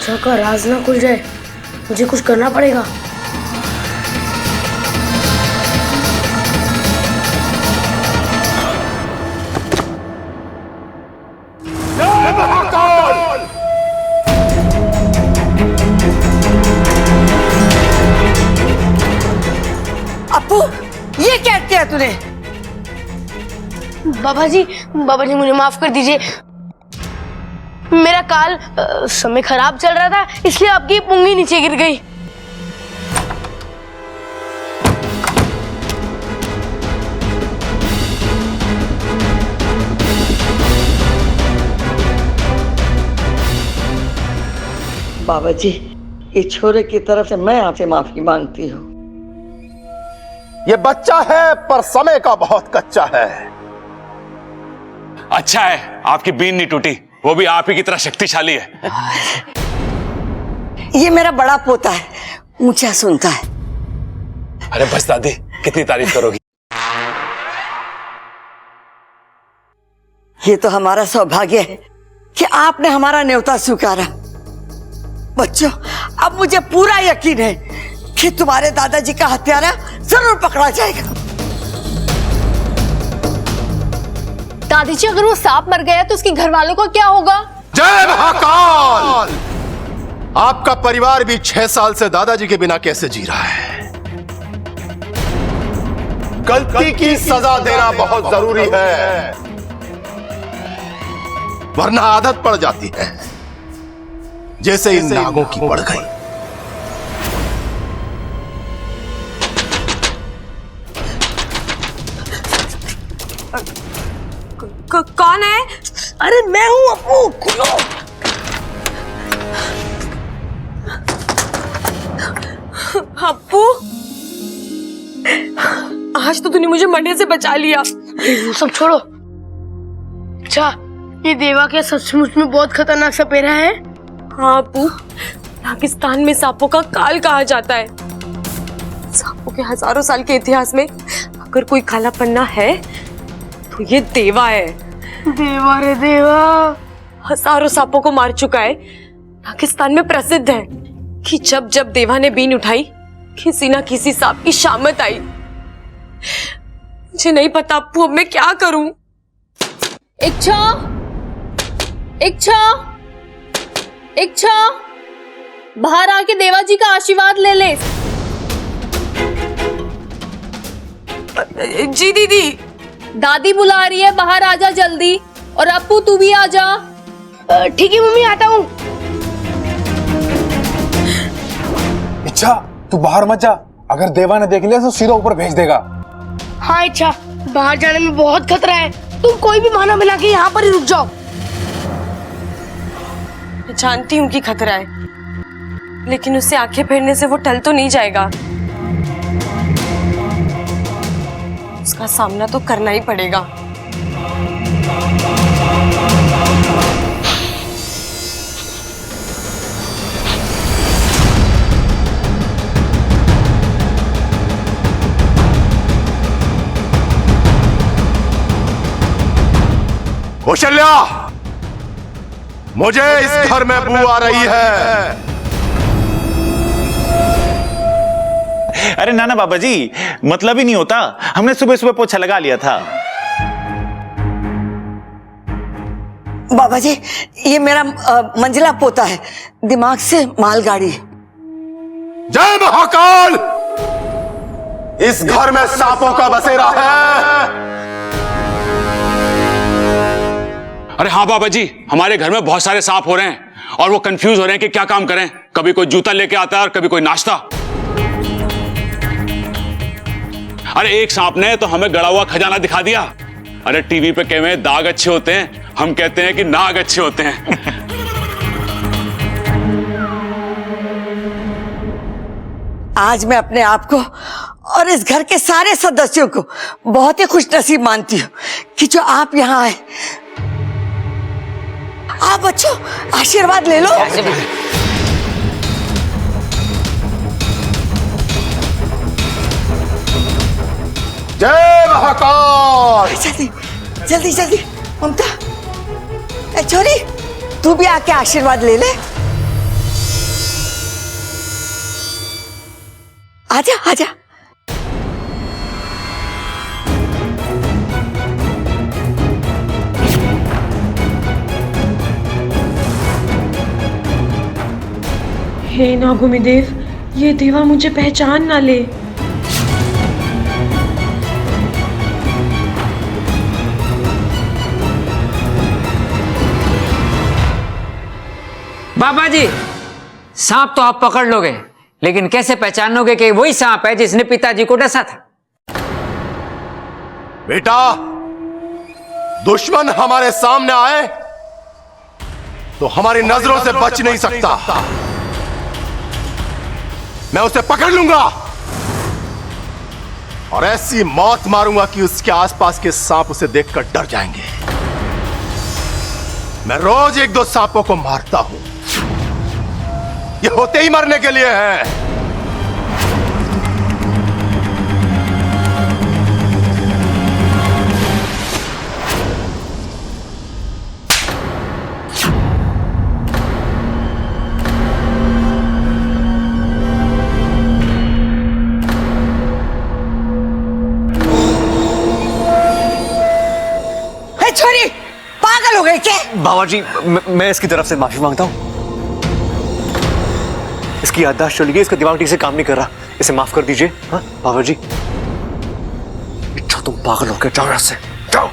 पिता का राज ना खुल जाए, मुझे कुछ करना पड़ेगा। अपू, ये क्या किया तूने? बाबा जी मुझे माफ कर दीजिए। मेरा काल समय खराब चल रहा था, इसलिए आपकी पुंगी नीचे गिर गई। बाबा जी, ये छोरे की तरफ से मैं आपसे माफी मांगती हूँ। ये बच्चा है पर समय का बहुत कच्चा है। अच्छा है आपकी बीन नहीं टूटी, वो भी आप ही की तरह शक्तिशाली है। ये मेरा बड़ा पोता है, ऊंचा सुनता है। अरे बस दादी, कितनी तारीफ करोगी। ये तो हमारा सौभाग्य है कि आपने हमारा न्योता स्वीकारा। बच्चों, अब मुझे पूरा यकीन है कि तुम्हारे दादाजी का हत्यारा जरूर पकड़ा जाएगा। दादी जी, अगर वो सांप मर गया तो उसके घर वालों का क्या होगा? जय महाकाल! आपका परिवार भी 6 साल से दादाजी के बिना कैसे जी रहा है। गलती की सजा देना बहुत जरूरी है, वरना आदत पड़ जाती है, जैसे इन नागों की पड़ गई। कौन है? अरे मैं हूं अपू, खुलो। अपू, आज तो तूने मुझे मरने से बचा लिया। वो सब छोड़ो। अच्छा, ये देवा क्या सचमुच में बहुत खतरनाक सपेरा है? हाँ अपू, पाकिस्तान में सांपों का काल कहा जाता है। सांपों के हजारों साल के इतिहास में अगर कोई काला पन्ना है तो ये देवा है। देवा रे देवा, हजारों सांपों को मार चुका है। पाकिस्तान में प्रसिद्ध है कि जब जब देवा ने बीन उठाई, किसी ना किसी सांप की शामत आई। मुझे नहीं पता अपू, अब मैं क्या करूं। इच्छा, इच्छा, इच्छा, बाहर आके देवा जी का आशीर्वाद ले ले। जी दीदी। दादी बुला रही है, बाहर आजा जल्दी। और अपू तू भी आजा। ठीक है मम्मी, आता हूँ। इच्छा, तू बाहर मत जा, अगर देवा ने देख लिया तो सीधा ऊपर भेज देगा। हाँ इच्छा, बाहर जाने में बहुत खतरा है, तुम कोई भी बहाना बना के यहाँ पर ही रुक जाओ। मैं जानती हूँ कि खतरा है, लेकिन उससे आंखें फेरने से वो टल तो नहीं जाएगा। उसका सामना तो करना ही पड़ेगा। कौशल्या, मुझे इस घर में बू आ रही है। अरे नाना बाबा जी, मतलब ही नहीं होता, हमने सुबह सुबह पोछा लगा लिया था। बाबा जी, ये मेरा मंजिला पोता है, दिमाग से मालगाड़ी। जय महाकाल! इस घर में सांपों का बसेरा है। अरे हाँ बाबा जी, हमारे घर में बहुत सारे सांप हो रहे हैं और वो कंफ्यूज हो रहे हैं कि क्या काम करें। कभी कोई जूता लेके आता है और कभी कोई नाश्ता। अरे एक सांप ने तो हमें गड़ा हुआ खजाना दिखा दिया। अरे टीवी पे कहे दाग अच्छे होते हैं, हम कहते हैं कि नाग अच्छे होते हैं। आज मैं अपने आप को और इस घर के सारे सदस्यों को बहुत ही खुशनसीब मानती हूँ कि जो आप यहाँ आए। आप बच्चों आशीर्वाद ले लो। जय महाकाल! जल्दी जल्दी जल्दी, ममता, ए छोरी, तू भी आके आशीर्वाद ले ले। आजा आजा। हे नागुमी देव, ये देवा मुझे पहचान ना ले। बाबा जी, सांप तो आप पकड़ लोगे, लेकिन कैसे पहचानोगे कि वही सांप है जिसने पिताजी को डसा था? बेटा, दुश्मन हमारे सामने आए तो हमारी नजरों से बच नहीं सकता। मैं उसे पकड़ लूंगा और ऐसी मौत मारूंगा कि उसके आसपास के सांप उसे देखकर डर जाएंगे। मैं रोज 1-2 सांपों को मारता हूं, ये होते ही मरने के लिए है। छोरी पागल हो गए क्या? बाबा जी, मैं इसकी तरफ से माफी मांगता हूँ। इसकी याददाश्त चली गई, इसका दिमाग ठीक से काम नहीं कर रहा, इसे माफ कर दीजिए। हाँ बाबा जी। इच्छा, तुम पागल हो गए, जाओ यहाँ से, जाओ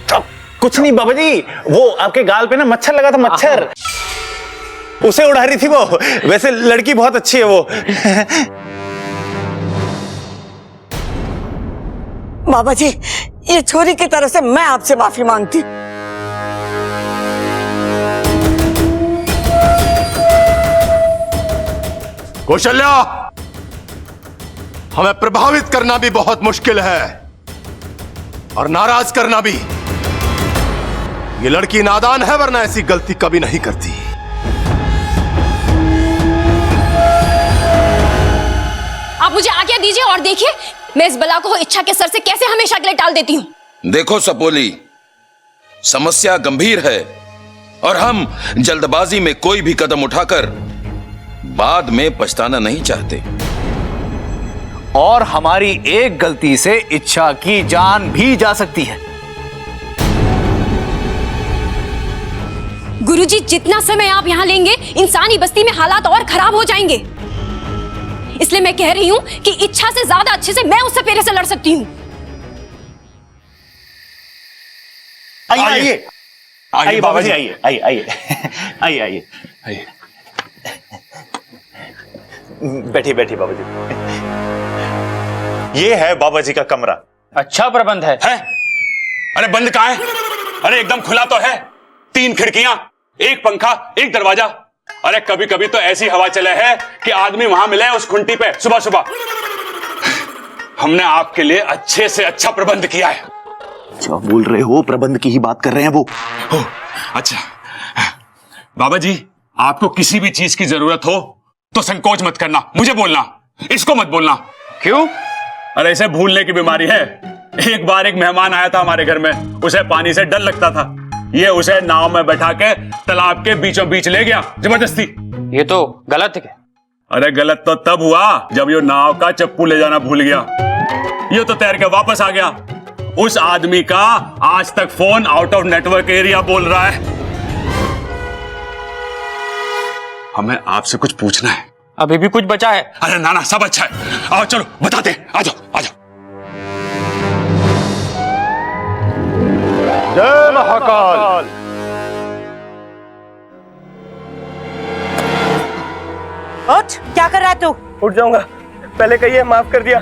जाओ। कुछ नहीं बाबा जी, वो आपके गाल पे ना मच्छर लगा था, मच्छर उसे उड़ा रही थी वो। वैसे लड़की बहुत अच्छी है वो। बाबा जी, ये छोरी की तरफ से मैं आपसे माफी मांगती। कौशल्या, हमें प्रभावित करना भी बहुत मुश्किल है और नाराज करना भी। ये लड़की नादान है, वरना ऐसी गलती कभी नहीं करती। आप मुझे आज्ञा दीजिए और देखिए मैं इस बला को इच्छा के सर से कैसे हमेशा के लिए टाल देती हूँ। देखो सपोली, समस्या गंभीर है और हम जल्दबाजी में कोई भी कदम उठाकर बाद में पछताना नहीं चाहते। और हमारी एक गलती से इच्छा की जान भी जा सकती है। गुरुजी, जितना समय आप यहाँ लेंगे इंसानी बस्ती में हालात और खराब हो जाएंगे। इसलिए मैं कह रही हूँ कि इच्छा से ज्यादा अच्छे से मैं उससे पेरे से लड़ सकती हूँ। आइए आइए बाबा जी, आइए आइए आइए आइए आइए आइए। बैठिए बैठिए बाबा जी। ये है बाबा जी का कमरा। अच्छा प्रबंध है? अरे बंद कहाँ है? अरे एकदम खुला तो है। 3 खिड़कियां, 1 पंखा, 1 दरवाजा। अरे कभी कभी तो ऐसी हवा चले है कि आदमी वहां मिले उस खुंटी पे सुबह सुबह। हमने आपके लिए अच्छे से अच्छा प्रबंध किया है। क्या बोल रहे हो? प्रबंध की ही बात कर रहे हैं वो। अच्छा बाबा जी, आपको किसी भी चीज की जरूरत हो तो संकोच मत करना, मुझे बोलना, इसको मत बोलना। क्यों? अरे इसे भूलने की बीमारी है। एक बार एक मेहमान आया था हमारे घर में, उसे पानी से डर लगता था। ये उसे नाव में बैठा के तालाब के बीचों बीच ले गया जबरदस्ती। ये तो गलत है। अरे गलत तो तब हुआ जब ये नाव का चप्पू ले जाना भूल गया। ये तो तैर के वापस आ गया। उस आदमी का आज तक phone out of network area बोल रहा है। हमें आपसे कुछ पूछना है। अभी भी कुछ बचा है? अरे ना ना, सब अच्छा है। आओ चलो बताते हैं, आ जाओ आ जाओ। जय महाकाल। उठ, क्या कर रहा है तू? उठ जाऊंगा, पहले कहिए माफ कर दिया।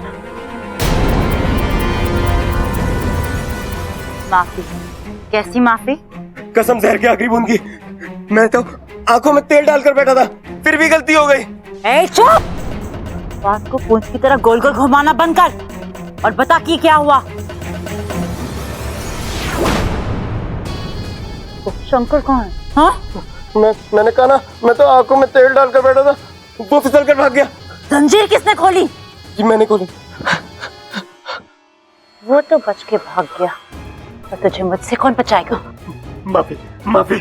माफी? कैसी माफी? कसम जहर की आखिरी बूंद की। मैं तो आंखों में तेल डालकर बैठा था, फिर भी गलती हो गई। ए चुप! बात को पूंछ की तरह गोल गोल घुमाना बंद कर और बता कि क्या हुआ। शंकर कौन है? हाँ? मैंने कहा ना, मैं तो आंखों में तेल डालकर बैठा था, वो फिसल कर भाग गया। जंजीर किसने खोली? जी मैंने खोली। वो तो बच के भाग गया, और तुझे मुझसे कौन बचाएगा? माफी माफी,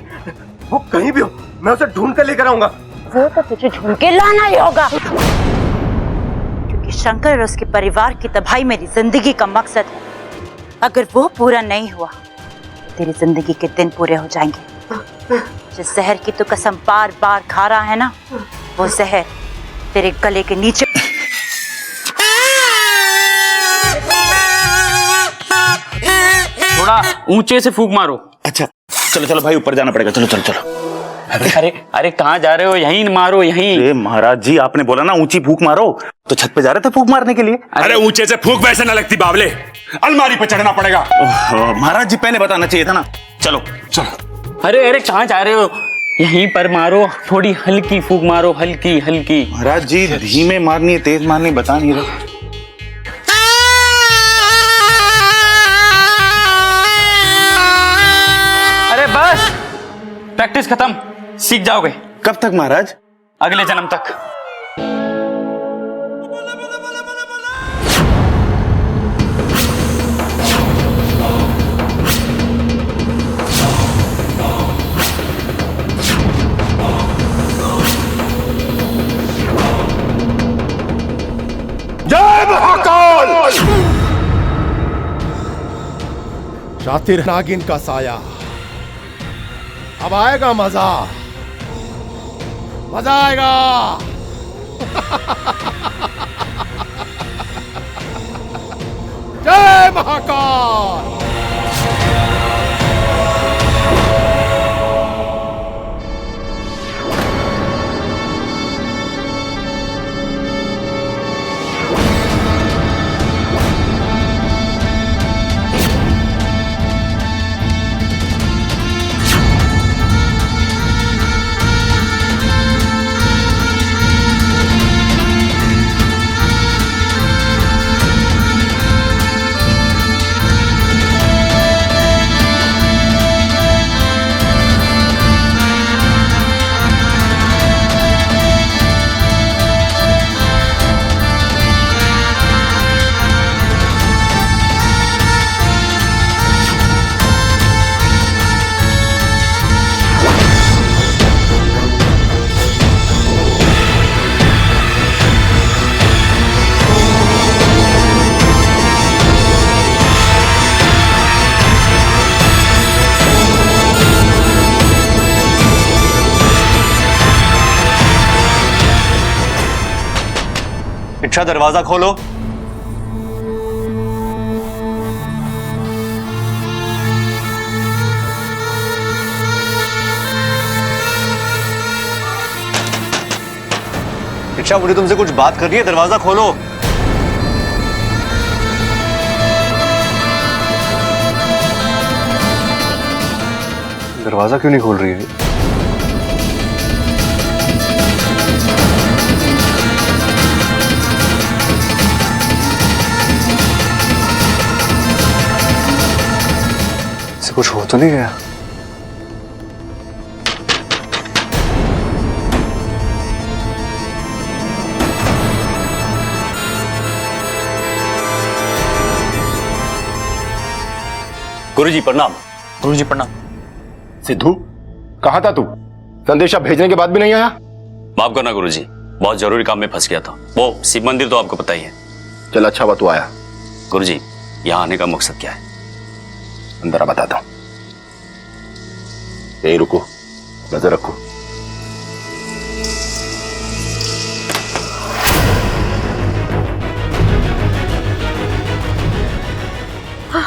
वो कहीं भी हो मैं उसे ढूंढ कर लेकर आऊंगा। वो तो तुझे ढूंढ के लाना ही होगा। शंकर और उसके परिवार की तबाही मेरी जिंदगी का मकसद है। अगर वो पूरा नहीं हुआ तो तेरी जिंदगी के दिन पूरे हो जाएंगे। जिस जहर की तू कसम बार बार खा रहा है ना, वो जहर तेरे गले के नीचे। थोड़ा ऊंचे से फूंक मारो। अच्छा चलो चलो भाई, ऊपर जाना पड़ेगा। चलो चलो चलो। अरे अरे कहाँ जा रहे हो? यहीं मारो, यहीं। अरे महाराज जी, आपने बोला ना ऊंची फूंक मारो, तो छत पे जा रहे थे फूंक मारने के लिए। अरे ऊंचे से फूंक वैसे ना लगती बावले, अलमारी पे चढ़ना पड़ेगा। महाराज जी पहले बताना चाहिए था ना। चलो चलो। अरे अरे कहाँ जा रहे हो? यहीं पर मारो, थोड़ी हल्की फूंक मारो, हल्की हल्की। महाराज जी धीमे मारनी है तेज मारनी बता नहीं रहे। अरे बस, प्रैक्टिस खत्म, सीख जाओगे। कब तक महाराज? अगले जन्म तक। जय महाकाल! शातिर नागिन का साया, अब आएगा मजा, मजा आएगा। जय महाकाल! इच्छा दरवाजा खोलो। इच्छा मुझे तुमसे कुछ बात करनी है, दरवाजा खोलो। दरवाजा क्यों नहीं खोल रही है? कुछ हो तो नहीं गया? गुरुजी प्रणाम। गुरुजी प्रणाम। सिद्धू, कहाँ था तू? संदेशा भेजने के बाद भी नहीं आया? माफ करना गुरुजी, बहुत जरूरी काम में फंस गया था। वो शिव मंदिर तो आपको पता ही है। चल अच्छा हुआ तू आया। गुरुजी, यहाँ आने का मकसद क्या है? अंदर आ, बताता हूं। यहीं रुको, नजर रखो।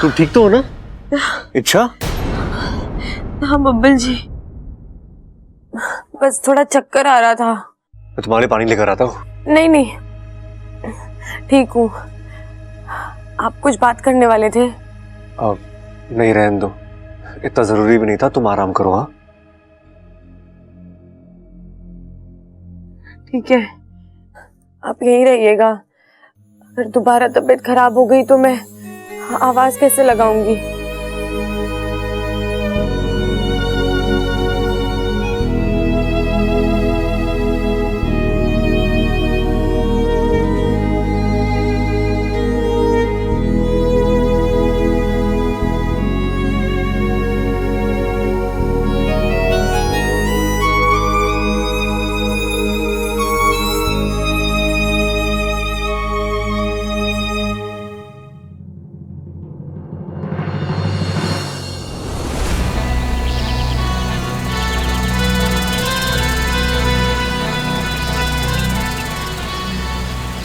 तुम ठीक तो हो ना? इच्छा? हाँ बब्बल जी, बस थोड़ा चक्कर आ रहा था। मैं तुम्हारे पानी लेकर आता हूँ। नहीं नहीं, ठीक हूँ। आप कुछ बात करने वाले थे? नहीं, रहने दो, इतना जरूरी भी नहीं था। तुम आराम करो। हाँ ठीक है, आप यहीं रहिएगा। अगर दोबारा तबीयत खराब हो गई तो मैं आवाज कैसे लगाऊंगी?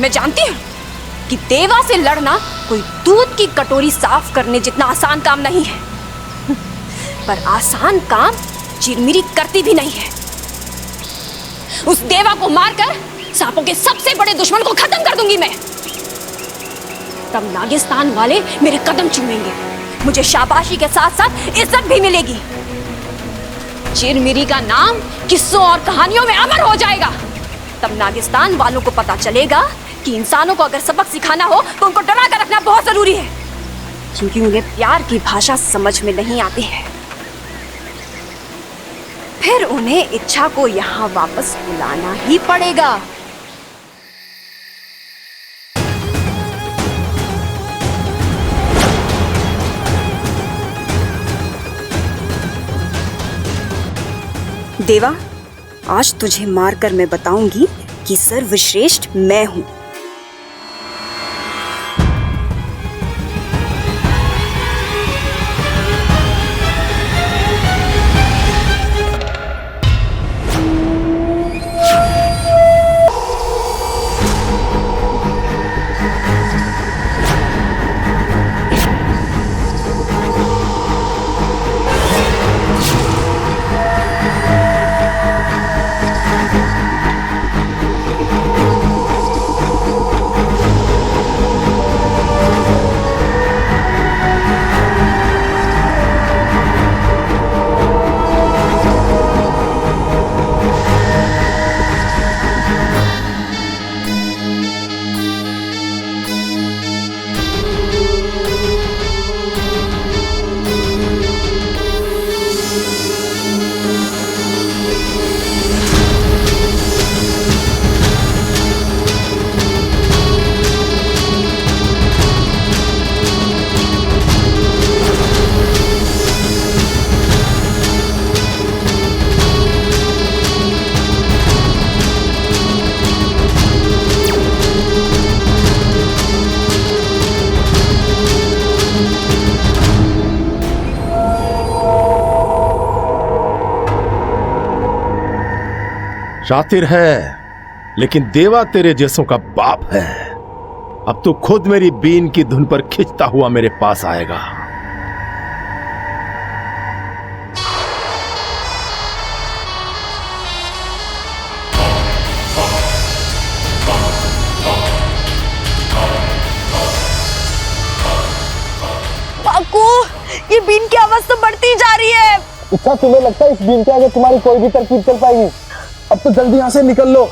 मैं जानती हूँ कि देवा से लड़ना कोई दूध की कटोरी साफ करने जितना आसान काम नहीं है, पर आसान काम चिरमिरी करती भी नहीं है। उस देवा को मारकर सांपों के सबसे बड़े दुश्मन को खत्म कर दूंगी मैं। तब नागिस्तान वाले मेरे कदम चूमेंगे, मुझे शाबाशी के साथ साथ इज्जत भी मिलेगी। चिरमिरी का नाम किस्सों और कहानियों में अमर हो जाएगा। तब नागिस्तान वालों को पता चलेगा कि इंसानों को अगर सबक सिखाना हो तो उनको डरा कर रखना बहुत जरूरी है, क्योंकि उन्हें प्यार की भाषा समझ में नहीं आती है। फिर उन्हें इच्छा को यहाँ वापस बुलाना ही पड़ेगा। देवा, आज तुझे मारकर मैं बताऊंगी कि सर्वश्रेष्ठ मैं हूं। शातिर है, लेकिन देवा तेरे जैसों का बाप है। अब तू खुद मेरी बीन की धुन पर खिंचता हुआ मेरे पास आएगा। पाकू, ये बीन की आवाज तो बढ़ती जा रही है। इच्छा, तुम्हें लगता है इस बीन के आगे तुम्हारी कोई भी तरकीब चल पाएगी? अब तो जल्दी यहाँ से निकल लो।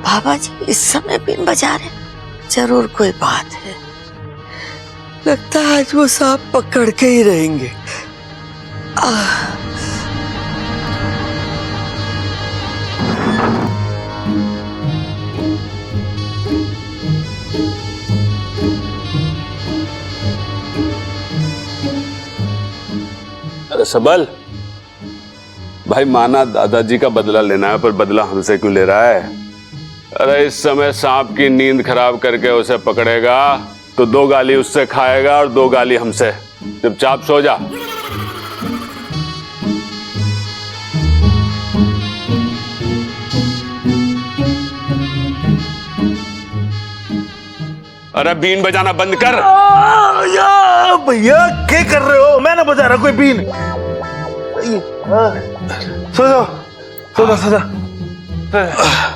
बाबा जी इस समय बीन बजा रहे, जरूर कोई बात है। लगता है आज वो सांप पकड़ के ही रहेंगे। अरे सबल भाई, माना दादाजी का बदला लेना है, पर बदला हमसे क्यों ले रहा है? अरे इस समय सांप की नींद खराब करके उसे पकड़ेगा तो 2 गाली उससे खाएगा और 2 गाली हमसे। चुपचाप सो जा। अरे बीन बजाना बंद कर। भैया क्या कर रहे हो? मैं ना बजा रहा कोई बीन। सो जाओ, सो जा, सो जा।